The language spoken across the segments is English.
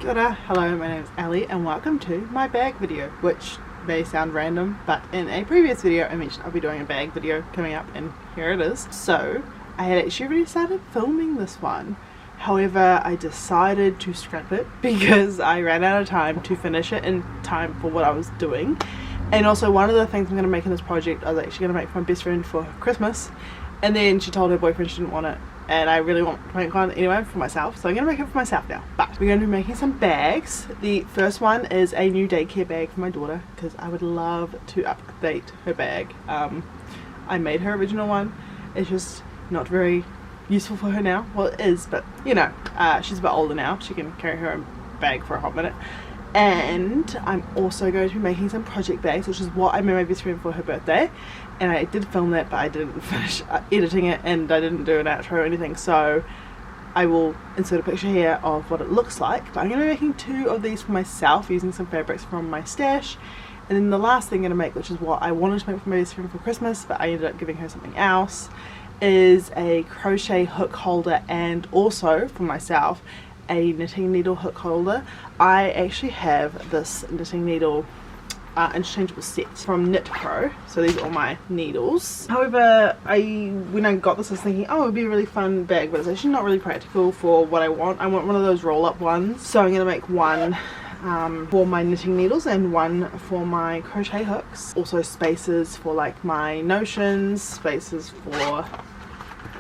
Kia ora, hello, my name is Ellie and welcome to my bag video, which may sound random, but in a previous video I mentioned I'll be doing a bag video coming up and here it is. So I had actually already started filming this one, however I decided to scrap it because I ran out of time to finish it in time for what I was doing. And also one of the things I'm going to make in this project I was actually going to make for my best friend for Christmas, and then she told her boyfriend she didn't want it, and I really want to make one anyway for myself, so I'm going to make it for myself now. But we're going to be making some bags. The first one is a new daycare bag for my daughter because I would love to update her bag. I made her original one. It's just not very useful for her now. Well, it is, but you know, she's a bit older now. She can carry her own bag for a hot minute. And I'm also going to be making some project bags, which is what I made my best friend for her birthday, and I did film that but I didn't finish editing it and I didn't do an outro or anything, so I will insert a picture here of what it looks like. But I'm going to be making 2 of these for myself using some fabrics from my stash, and then the last thing I'm going to make, which is what I wanted to make for my best friend for Christmas but I ended up giving her something else, is a crochet hook holder, and also for myself a knitting needle hook holder. I actually have this knitting needle interchangeable sets from Knit Pro, so these are all my needles. However, when I got this I was thinking, oh, it would be a really fun bag, but it's actually not really practical for what I want. I want one of those roll up ones, so I'm going to make one for my knitting needles and one for my crochet hooks. Also spaces for like my notions, spaces for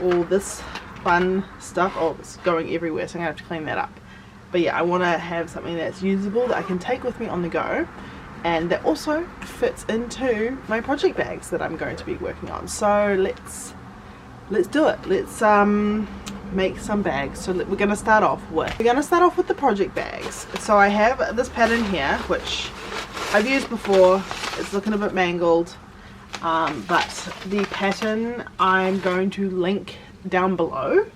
all this fun stuff. Oh, it's going everywhere, so I'm gonna have to clean that up. But yeah, I want to have something that's usable that I can take with me on the go, and that also fits into my project bags that I'm going to be working on. So let's do it. Let's make some bags. So we're going to start off with the project bags. So I have this pattern here which I've used before. It's looking a bit mangled, but the pattern I'm going to link down below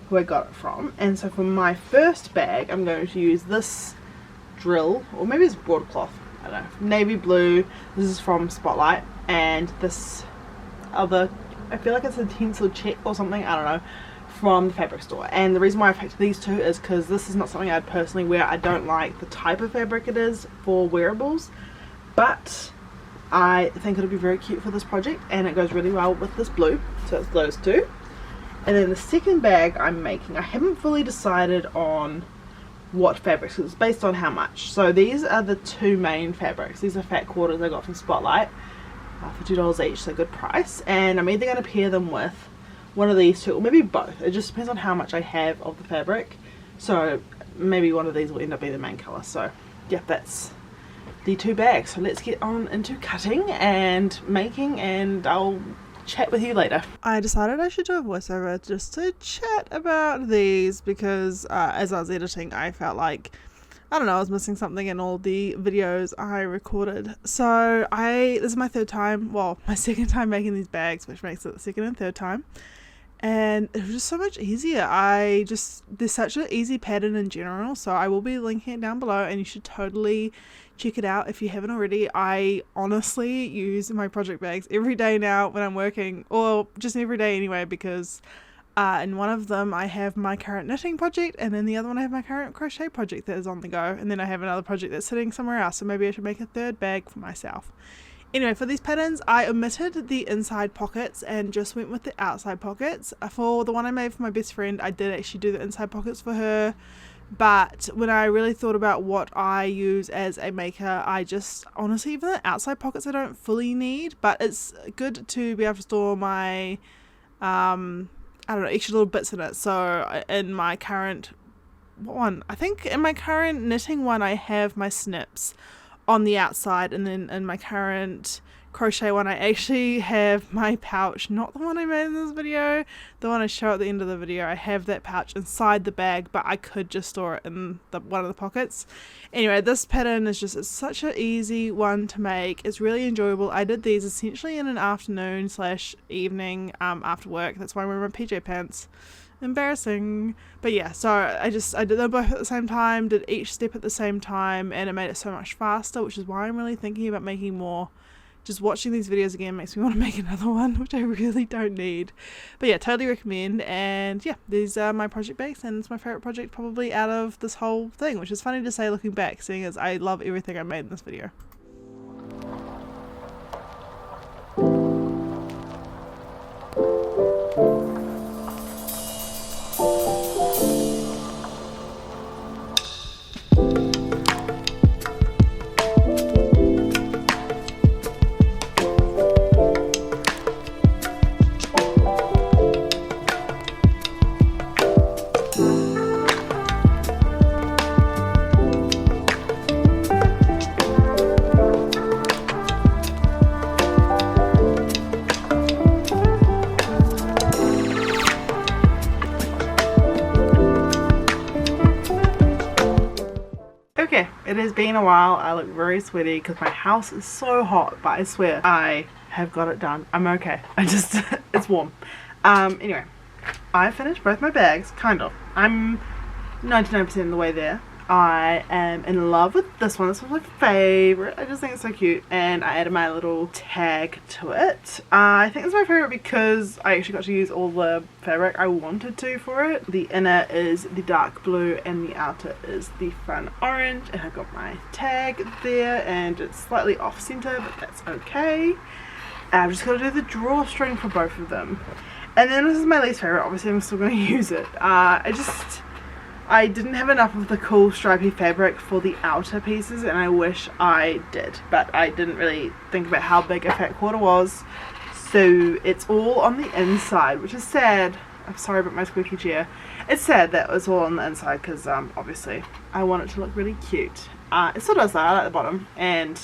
who I got it from. And so for my first bag I'm going to use this drill, or maybe it's broadcloth, I don't know, navy blue. This is from Spotlight, and this other, I feel like it's a tinsel check or something, I don't know, from the fabric store. And the reason why I picked these 2 is because this is not something I'd personally wear. I don't like the type of fabric it is for wearables, but I think it'll be very cute for this project and it goes really well with this blue. So it's those 2. And then the second bag I'm making, I haven't fully decided on what fabrics, it's based on how much. So these are the 2 main fabrics. These are fat quarters I got from Spotlight for $2 each, so good price. And I'm either going to pair them with one of these 2 or maybe both. It just depends on how much I have of the fabric. So maybe one of these will end up being the main colour. So yeah, that's the 2 bags. So let's get on into cutting and making, and I'll chat with you later. I decided I should do a voiceover just to chat about these because as I was editing I felt like, I don't know, I was missing something in all the videos I recorded. So this is my 3rd time, well, my 2nd time making these bags, which makes it the 2nd and 3rd time, and it was just so much easier. There's such an easy pattern in general, so I will be linking it down below and you should totally check it out if you haven't already. I honestly use my project bags every day now when I'm working, or just every day anyway, because in one of them I have my current knitting project, and then the other one I have my current crochet project that is on the go, and then I have another project that's sitting somewhere else, so maybe I should make a 3rd bag for myself. Anyway, for these patterns I omitted the inside pockets and just went with the outside pockets. For the one I made for my best friend I did actually do the inside pockets for her, but when I really thought about what I use as a maker, I just honestly, even the outside pockets I don't fully need, but it's good to be able to store my I don't know, extra little bits in it. So in my current I think in my current knitting one I have my snips on the outside, and then in my current crochet one I actually have my pouch, not the one I made in this video, the one I show at the end of the video. I have that pouch inside the bag, but I could just store it in one of the pockets. Anyway, this pattern is just, it's such an easy one to make. It's really enjoyable. I did these essentially in an afternoon / evening after work. That's why I'm wearing my PJ pants. Embarrassing. But yeah, so I did them both at the same time, did each step at the same time, and it made it so much faster, which is why I'm really thinking about making more just watching these videos again makes me want to make another one, which I really don't need. But yeah, totally recommend. And yeah, these are my project bags, and it's my favourite project probably out of this whole thing, which is funny to say looking back, seeing as I love everything I made in this video. Okay, it has been a while. I look very sweaty because my house is so hot, but I swear I have got it done. I'm okay. It's warm. Anyway, I finished both my bags, kind of. I'm 99% of the way there. I am in love with this one. This one's my favorite. I just think it's so cute, and I added my little tag to it. I think it's my favorite because I actually got to use all the fabric I wanted to for it. The inner is the dark blue and the outer is the fun orange, and I got my tag there, and it's slightly off center, but that's okay. I've just got to do the drawstring for both of them. And then this is my least favorite. Obviously I'm still going to use it. I didn't have enough of the cool stripy fabric for the outer pieces, and I wish I did, but I didn't really think about how big a fat quarter was, so it's all on the inside, which is sad. I'm sorry about my squeaky chair. It's sad that it's all on the inside because obviously I want it to look really cute. It still does that. I like the bottom and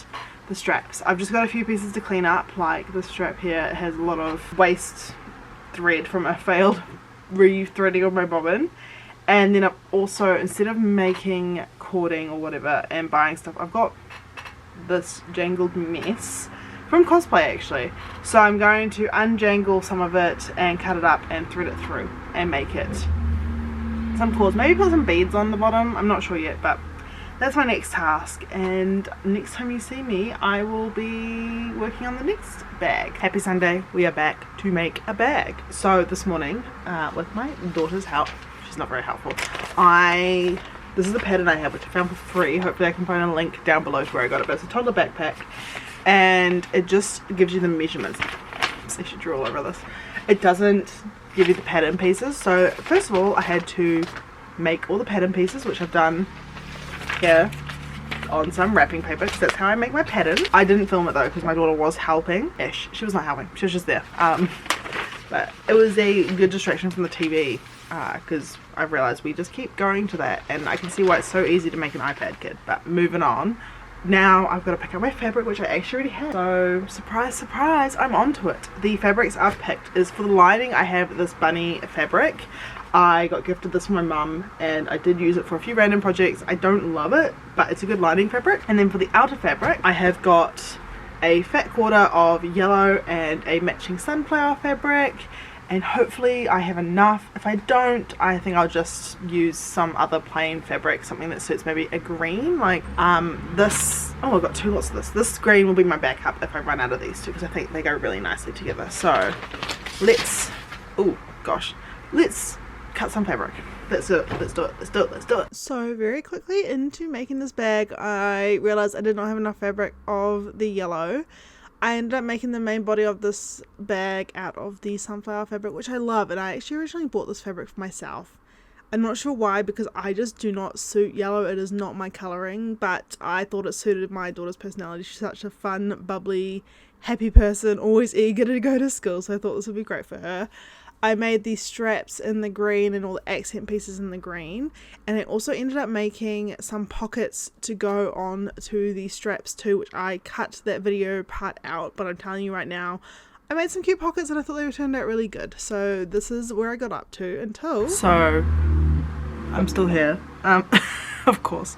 the straps. I've just got a few pieces to clean up, like this strap here. It has a lot of waste thread from a failed re-threading of my bobbin. And then I've also, instead of making cording or whatever and buying stuff, I've got this jangled mess from cosplay actually. So I'm going to unjangle some of it and cut it up and thread it through and make it some cords. Maybe put some beads on the bottom, I'm not sure yet, but that's my next task. And next time you see me, I will be working on the next bag. Happy Sunday, we are back to make a bag. So this morning, with my daughter's help, she's not very helpful, this is the pattern I have, which I found for free. Hopefully I can find a link down below to where I got it, but it's a toddler backpack, and it just gives you the measurements. So I should draw all over this. It doesn't give you the pattern pieces. So first of all, I had to make all the pattern pieces, which I've done here on some wrapping paper, because that's how I make my pattern. I didn't film it though because my daughter was helping-ish. She was not helping, she was just there. But it was a good distraction from the TV, because I've realised we just keep going to that, and I can see why it's so easy to make an iPad kid. But moving on, now I've got to pick up my fabric, which I actually already have. So surprise, surprise, I'm onto it. The fabrics I've picked is for the lining. I have this bunny fabric. I got gifted this from my mum, and I did use it for a few random projects. I don't love it, but it's a good lining fabric. And then for the outer fabric, I have got a fat quarter of yellow and a matching sunflower fabric, and hopefully I have enough. If I don't, I think I'll just use some other plain fabric, something that suits maybe a green, like this. Oh, I've got two lots of this. This green will be my backup if I run out of these two, because I think they go really nicely together. So let's, oh gosh, let's cut some fabric. Let's do it, let's do it, let's do it, let's do it. So very quickly into making this bag, I realized I did not have enough fabric of the yellow. I ended up making the main body of this bag out of the sunflower fabric, which I love, and I actually originally bought this fabric for myself. I'm not sure why, because I just do not suit yellow. It is not my colouring, but I thought it suited my daughter's personality. She's such a fun, bubbly, happy person, always eager to go to school, so I thought this would be great for her. I made these straps in the green and all the accent pieces in the green, and I also ended up making some pockets to go on to the straps too, which I cut that video part out, but I'm telling you right now, I made some cute pockets and I thought they turned out really good. So this is where I got up to until... So, I'm still here, of course.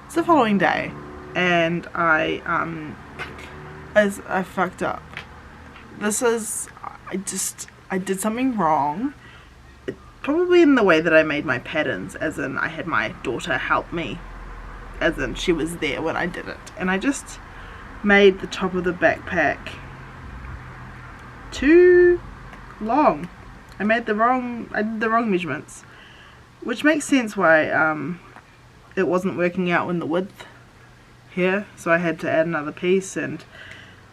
It's the following day, and I fucked up. I did something wrong, probably in the way that I made my patterns, as in I had my daughter help me, as in she was there when I did it, and I just made the top of the backpack too long. I did the wrong measurements, which makes sense why it wasn't working out in the width here, so I had to add another piece. And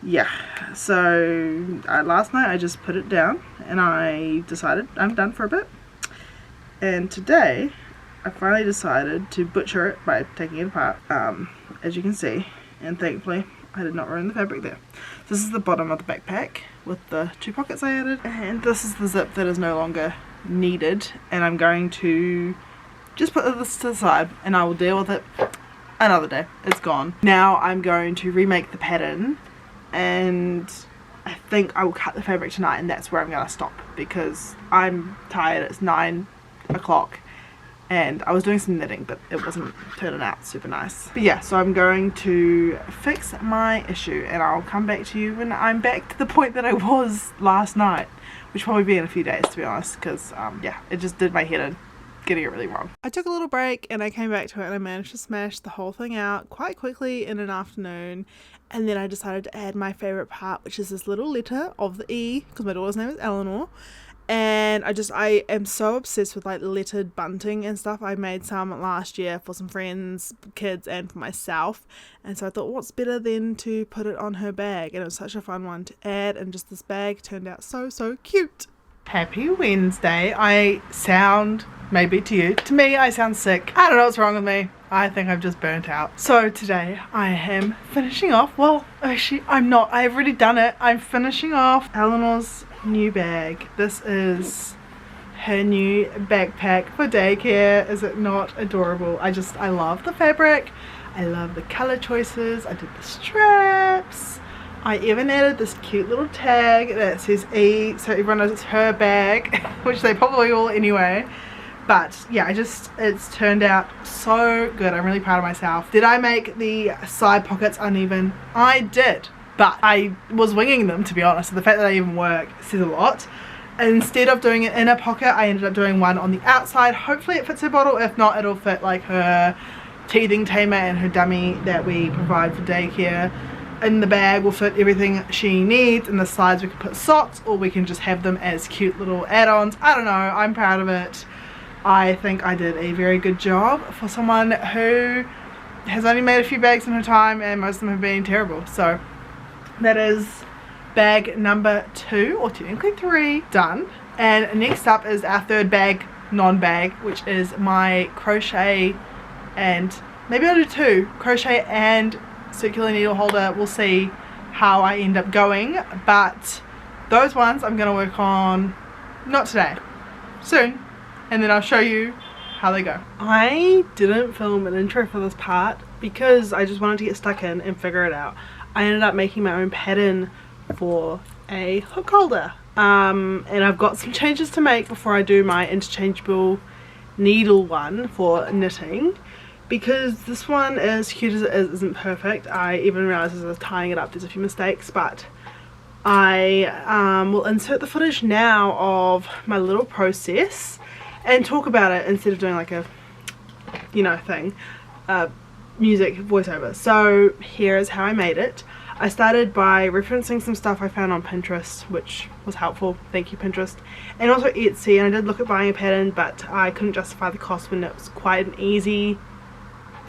yeah, so last night I just put it down and I decided I'm done for a bit, and today I finally decided to butcher it by taking it apart, as you can see, and thankfully I did not ruin the fabric there. This is the bottom of the backpack with the 2 pockets I added, and this is the zip that is no longer needed, and I'm going to just put this to the side and I will deal with it another day. It's gone. Now I'm going to remake the pattern, and I think I will cut the fabric tonight, and that's where I'm going to stop because I'm tired. It's 9 o'clock and I was doing some knitting, but it wasn't turning out super nice. But yeah, so I'm going to fix my issue and I'll come back to you when I'm back to the point that I was last night, which will probably be in a few days, to be honest, because yeah, it just did my head in getting it really wrong. I took a little break and I came back to it and I managed to smash the whole thing out quite quickly in an afternoon, and then I decided to add my favourite part, which is this little letter of the E, because my daughter's name is Eleanor. And I am so obsessed with like lettered bunting and stuff. I made some last year for some friends, kids, and for myself, and so I thought, what's better than to put it on her bag, and it was such a fun one to add, and just this bag turned out so cute. Happy Wednesday. I sound, maybe to you, to me I sound sick. I don't know what's wrong with me. I think I've just burnt out. So today I am finishing off, well actually I'm not, I've already done it. I'm finishing off Eleanor's new bag. This is her new backpack for daycare. Is it not adorable? I love the fabric. I love the color choices. I did the straps. I even added this cute little tag that says E, so everyone knows it's her bag, which they probably will anyway. But yeah, it's turned out so good. I'm really proud of myself. Did I make the side pockets uneven? I did, but I was winging them, to be honest. So the fact that they even work says a lot. Instead of doing an inner pocket, I ended up doing one on the outside. Hopefully it fits her bottle. If not, it'll fit like her teething tamer and her dummy that we provide for daycare. In the bag will fit everything she needs. In the sides we can put socks, or we can just have them as cute little add-ons. I don't know, I'm proud of it. I think I did a very good job for someone who has only made a few bags in her time, and most of them have been terrible. So that is bag number 2, or technically 3, done. And next up is our third bag, non-bag, which is my crochet, and maybe I'll do 2, crochet and circular needle holder. We'll see how I end up going, but those ones I'm going to work on not today, soon, and then I'll show you how they go. I didn't film an intro for this part because I just wanted to get stuck in and figure it out. I ended up making my own pattern for a hook holder, and I've got some changes to make before I do my interchangeable needle one for knitting, because this one, as cute as it is, isn't perfect. I even realised as I was tying it up there's a few mistakes, but I will insert the footage now of my little process and talk about it instead of doing like a, you know, thing, music voiceover. So here is how I made it. I started by referencing some stuff I found on Pinterest, which was helpful, thank you Pinterest, and also Etsy, and I did look at buying a pattern, but I couldn't justify the cost when it was quite an easy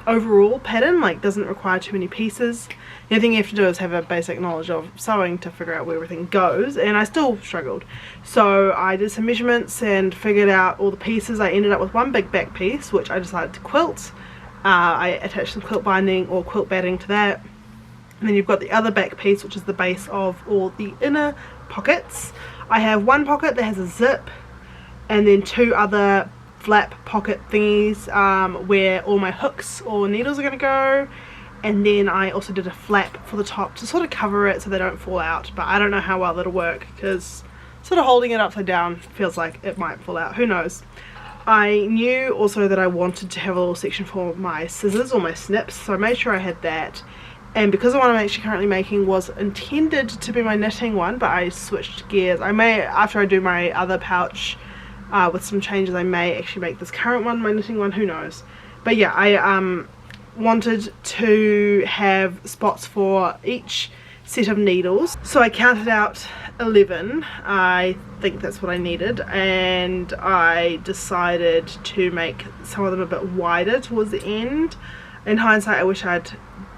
overall pattern, like doesn't require too many pieces. The only thing you have to do is have a basic knowledge of sewing to figure out where everything goes, and I still struggled. So I did some measurements and figured out all the pieces. I ended up with one big back piece, which I decided to quilt. I attached some quilt binding or quilt batting to that, and then you've got the other back piece, which is the base of all the inner pockets. I have one pocket that has a zip, and then 2 other flap pocket thingies where all my hooks or needles are going to go, and then I also did a flap for the top to sort of cover it so they don't fall out, but I don't know how well that'll work because sort of holding it upside down feels like it might fall out, who knows. I knew also that I wanted to have a little section for my scissors or my snips, so I made sure I had that. And because the one I'm actually currently making was intended to be my knitting one, but I switched gears. I may, after I do my other pouch with some changes, I may actually make this current one my knitting one, who knows. But yeah, I wanted to have spots for each set of needles, so I counted out 11. I think that's what I needed, and I decided to make some of them a bit wider towards the end. In hindsight, I wish I'd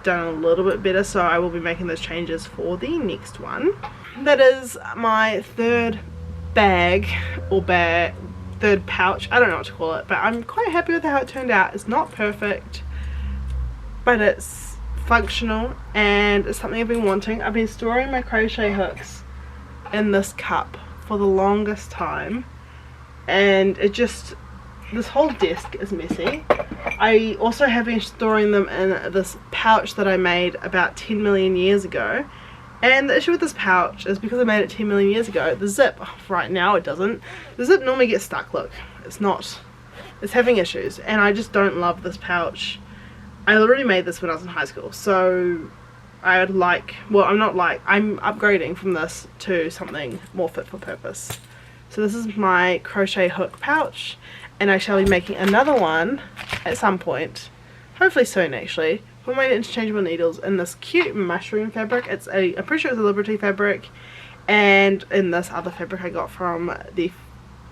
done a little bit better, so I will be making those changes for the next one. That is my third bag, or third pouch, I don't know what to call it, but I'm quite happy with how it turned out. It's not perfect, but it's functional and it's something I've been wanting. I've been storing my crochet hooks in this cup for the longest time, and it just, this whole desk is messy. I also have been storing them in this pouch that I made about 10 million years ago, and the issue with this pouch is because I made it 10 million years ago, the zip, right now it doesn't, the zip normally gets stuck. Look, it's having issues, and I just don't love this pouch. I already made this when I was in high school, so I would like, well, I'm upgrading from this to something more fit for purpose. So this is my crochet hook pouch, and I shall be making another one at some point, hopefully soon actually, for my interchangeable needles in this cute mushroom fabric. I'm pretty sure it's a Liberty fabric, and in this other fabric I got from the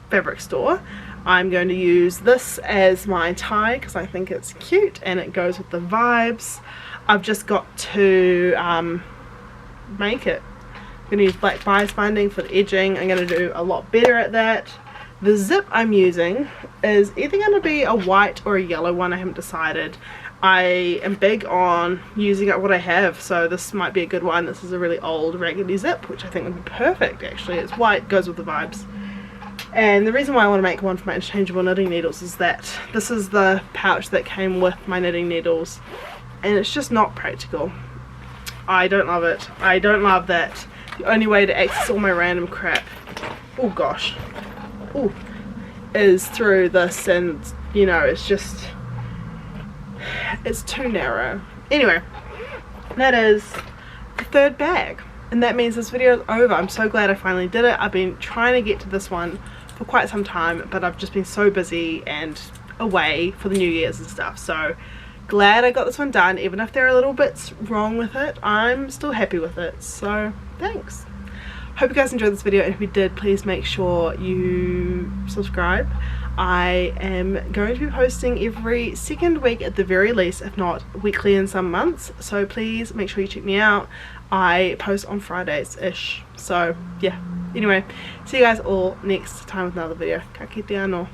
fabric store. I'm going to use this as my tie because I think it's cute and it goes with the vibes. I've just got to make it. I'm going to use black bias binding for the edging. I'm going to do a lot better at that. The zip I'm using is either going to be a white or a yellow one, I haven't decided. I am big on using up what I have, so this might be a good one. This is a really old raggedy zip, which I think would be perfect actually. It's white, goes with the vibes. And the reason why I want to make one for my interchangeable knitting needles is that this is the pouch that came with my knitting needles, and it's just not practical. I don't love it. I don't love that the only way to access all my random crap, oh gosh, oh, is through this, and you know, it's too narrow. Anyway, that is the third bag, and that means this video is over. I'm so glad I finally did it. I've been trying to get to this one for quite some time, but I've just been so busy and away for the New Year's and stuff, so glad I got this one done. Even if there are little bits wrong with it, I'm still happy with it, so thanks. Hope you guys enjoyed this video, and if you did, please make sure you subscribe. I am going to be posting every second week at the very least, if not weekly in some months, so please make sure you check me out. I post on Fridays-ish, so yeah. Anyway, see you guys all next time with another video. Ka kite anō.